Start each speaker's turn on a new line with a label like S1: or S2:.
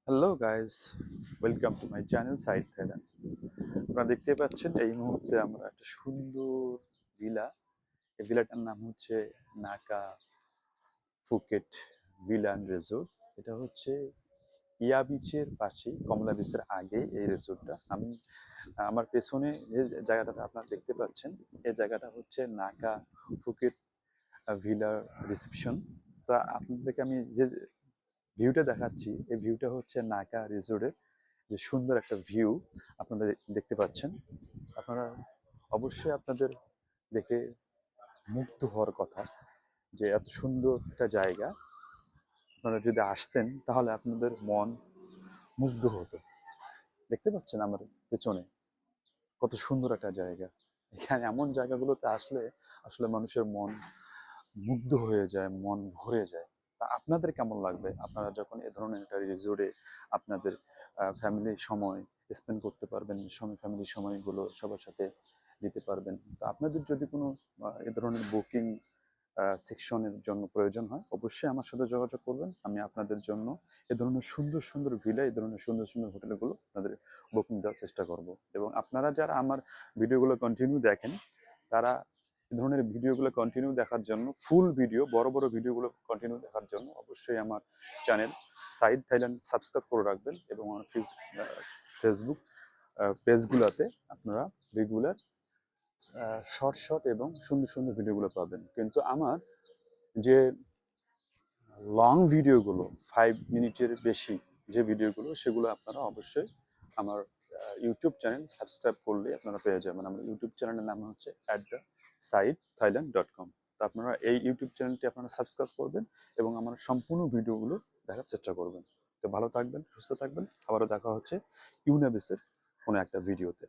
S1: Hello guys, welcome to my channel side Thailand. আপনারা দেখতে পাচ্ছেন এই মুহূর্তে আমরা একটা সুন্দর ভিলা, এই ভিলাটার নাম হচ্ছে নাকা ফুকেট ভিলা অ্যান্ড রিসোর্ট। এটা হচ্ছে ইয়া বিচের পাশে, কমলা বিচের আগে এই রিসোর্টটা। আমার পেছনে যে জায়গাটা আপনারা দেখতে পাচ্ছেন, এই জায়গাটা হচ্ছে নাকা ফুকেট ভিলার রিসেপশন। তা আপনাদেরকে আমি যে ভিউটা দেখাচ্ছি, এই ভিউটা হচ্ছে নাকা রিসোর্টের যে সুন্দর একটা ভিউ আপনারা দেখতে পাচ্ছেন। আপনারা অবশ্যই আপনাদের দেখে মুগ্ধ হওয়ার কথা যে এত সুন্দর একটা জায়গা। আপনারা যদি আসতেন তাহলে আপনাদের মন মুগ্ধ হতো। দেখতে পাচ্ছেন আমার পেছনে কত সুন্দর একটা জায়গা। এখানে এমন জায়গাগুলোতে আসলে আসলে মানুষের মন মুগ্ধ হয়ে যায়, মন ভরে যায়। তা আপনাদের কেমন লাগবে আপনারা যখন এ ধরনের একটা রিসোর্টে আপনাদের ফ্যামিলির সময় স্পেন্ড করতে পারবেন, ফ্যামিলির সময়গুলো সবার সাথে দিতে পারবেন। তো আপনাদের যদি কোনো এ ধরনের বুকিং সেকশনের জন্য প্রয়োজন হয়, অবশ্যই আমার সাথে যোগাযোগ করবেন। আমি আপনাদের জন্য এ ধরনের সুন্দর সুন্দর ভিলা, এই ধরনের সুন্দর সুন্দর হোটেলগুলো আপনাদের বুকিং দেওয়ার চেষ্টা করব। এবং আপনারা যারা আমার ভিডিওগুলো কন্টিনিউ দেখেন, তারা এ ধরনের ভিডিওগুলো কন্টিনিউ দেখার জন্য, ফুল ভিডিও, বড় বড় ভিডিওগুলো কন্টিনিউ দেখার জন্য অবশ্যই আমার চ্যানেল সাইড থাইল্যান্ড সাবস্ক্রাইব করে রাখবেন। এবং আমার ফেসবুক পেজগুলোতে আপনারা রেগুলার শর্ট শর্ট এবং সুন্দর সুন্দর ভিডিওগুলো পাবেন। কিন্তু আমার যে লং ভিডিওগুলো, 5 মিনিটের বেশি যে ভিডিওগুলো, সেগুলো আপনারা অবশ্যই আমার ইউটিউব চ্যানেল সাবস্ক্রাইব করলে আপনারা পেয়ে যাবেন। আমার ইউটিউব চ্যানেলের নাম হচ্ছে @thailand.com। তো আপনারা এই ইউটিউব চ্যানেলটি আপনারা সাবস্ক্রাইব করবেন এবং আমার সম্পূর্ণ ভিডিওগুলো দেখার চেষ্টা করবেন। তো ভালো থাকবেন, সুস্থ থাকবেন। আবারও দেখা হচ্ছে ইউনাবিসের কোনো একটা ভিডিওতে।